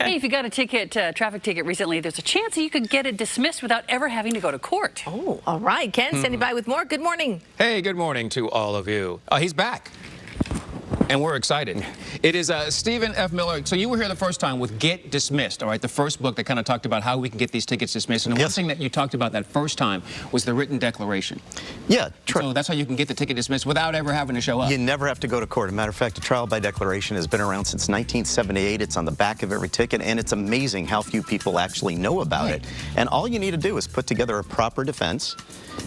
Hey, if you got a ticket, traffic ticket recently, there's a chance that you could get it dismissed without ever having to go to court. Oh, all right. Ken, standing by with more. Good morning. Hey, good morning to all of you. He's back. And we're excited. It is Stephen F. Miller. So you were here the first time with Get Dismissed, all right? The first book that kind of talked about how we can get these tickets dismissed. And the one thing that you talked about that first time was the written declaration. Yeah. So that's how you can get the ticket dismissed without ever having to show up. You never have to go to court. As a matter of fact, a trial by declaration has been around since 1978. It's on the back of every ticket, and it's amazing how few people actually know about it. And all you need to do is put together a proper defense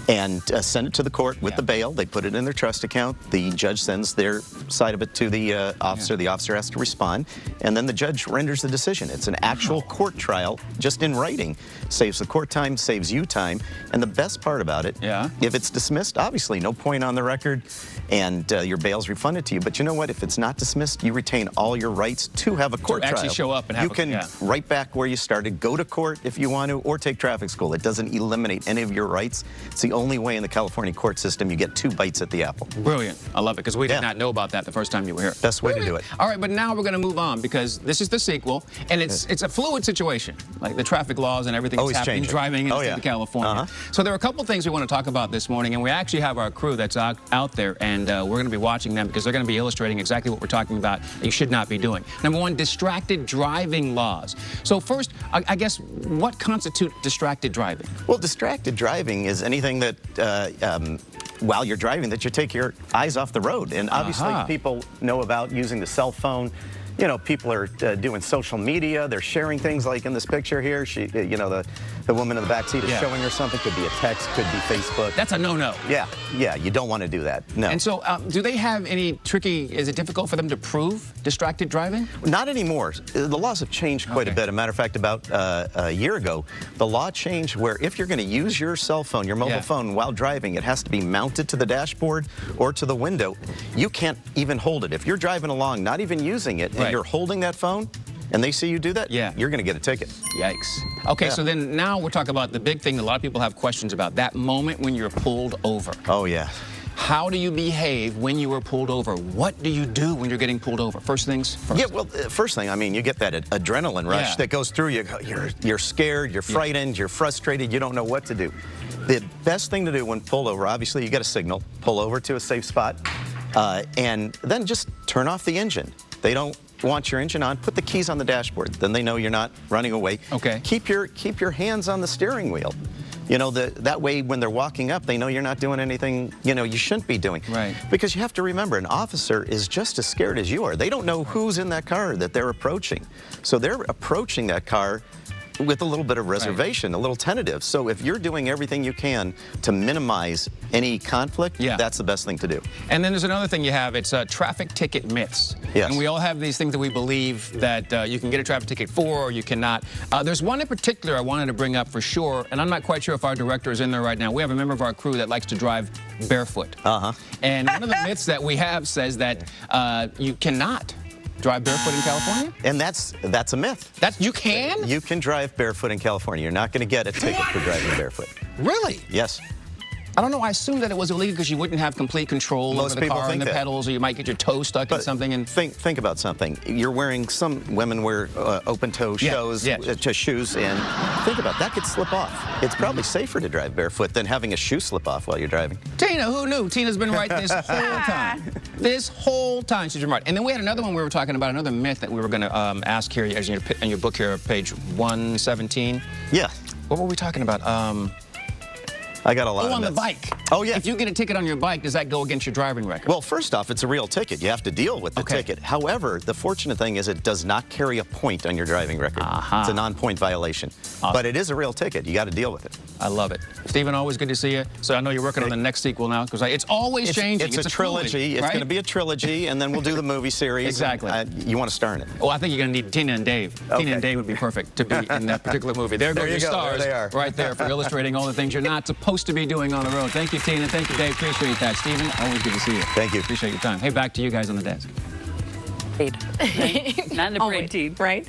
and send it to the court with the bail. They put it in their trust account. The judge sends their side of it to the officer. The officer has to respond, and then the judge renders the decision. It's an actual court trial, just in writing. Saves the court time, saves you time, and the best part about it, if it's dismissed, obviously no point on the record, and your bail's refunded to you. But you know what? If it's not dismissed, you retain all your rights to have a court trial. Actually show up and have you can right back where you started, go to court if you want to, or take traffic school. It doesn't eliminate any of your rights. It's the only way in the California court system you get 2 bites at the apple. Brilliant. I love it, because we did not know about that the first time you were here. Best way to do it. All right, but now we're going to move on, because this is the sequel, and it's a fluid situation. Like the traffic laws and everything that's happening driving in the state of California. So there are a couple things we want to talk about this morning, and we actually have our crew that's out there, and we're going to be watching them, because they're going to be illustrating exactly what we're talking about that you should not be doing. Number one, distracted driving laws. So first, I guess, what constitutes distracted driving? Well, distracted driving is anything that while you're driving, that you take your eyes off the road. And obviously people know about using the cell phone. You know, people are doing social media. They're sharing things like in this picture here. She, you know, the woman in the back seat is showing her something. Could be a text, could be Facebook. That's a no-no. Yeah, you don't want to do that, no. And so do they have any is it difficult for them to prove distracted driving? Not anymore. The laws have changed quite a bit. As a matter of fact, about a year ago, the law changed where if you're going to use your cell phone, your mobile phone, while driving, it has to be mounted to the dashboard or to the window. You can't even hold it. If you're driving along, not even using it, and you're holding that phone, and they see you do that, you're going to get a ticket. Yikes. Okay, so then now we're talking about the big thing that a lot of people have questions about, that moment when you're pulled over. Oh, yeah. How do you behave when you are pulled over? What do you do when you're getting pulled over? First things first. Yeah, well, first thing, I mean, you get that adrenaline rush that goes through you. You're scared, you're frightened, you're frustrated, you don't know what to do. The best thing to do when pulled over, obviously, you get a signal, pull over to a safe spot, and then just turn off the engine. They don't want your engine on, put the keys on the dashboard. Then they know you're not running away. Okay. Keep your hands on the steering wheel. You know, that way when they're walking up, they know you're not doing anything, you know, you shouldn't be doing. Right. Because you have to remember, an officer is just as scared as you are. They don't know who's in that car that they're approaching. So they're approaching that car with a little bit of reservation, a little tentative. So if you're doing everything you can to minimize any conflict, that's the best thing to do. And then there's another thing you have, it's traffic ticket myths. Yes. And we all have these things that we believe that you can get a traffic ticket for or you cannot. There's one in particular I wanted to bring up for sure, and I'm not quite sure if our director is in there right now. We have a member of our crew that likes to drive barefoot. And one of the myths that we have says that you cannot drive barefoot in California? And that's a myth. You can? You can drive barefoot in California. You're not going to get a ticket for driving barefoot. Really? Yes. I don't know. I assumed that it was illegal because you wouldn't have complete control over the car and the pedals, or you might get your toe stuck in something. And think about something. You're wearing, some women wear open-toe shoes, and think about that could slip off. It's probably safer to drive barefoot than having a shoe slip off while you're driving. Tina, who knew? Tina's been right this whole time. This whole time she's been right. And then we had another one we were talking about, another myth that we were going to ask here as in your book here, page 117. Yeah. What were we talking about? I got a lot of on myths. the bike. Oh, yeah. If you get a ticket on your bike, does that go against your driving record? Well, first off, it's a real ticket. You have to deal with the ticket. However, the fortunate thing is it does not carry a point on your driving record. It's a non-point violation. But it is a real ticket. You got to deal with it. I love it. Stephen, always good to see you. So I know you're working on the next sequel now, because it's always changing. It's a trilogy. It's going to be a trilogy, and then we'll do the movie series. Exactly. You want to star in it. Well, I think you're going to need Tina and Dave. Tina and Dave would be perfect to be in that particular movie. There go your stars. There they are. Right there for illustrating all the things you're not supposed to be doing on the road. Thank you, Tina. Thank you, Dave. Appreciate that. Stephen, always good to see you. Thank you. Appreciate your time. Hey, back to you guys on the desk. Not in a parade team. Right?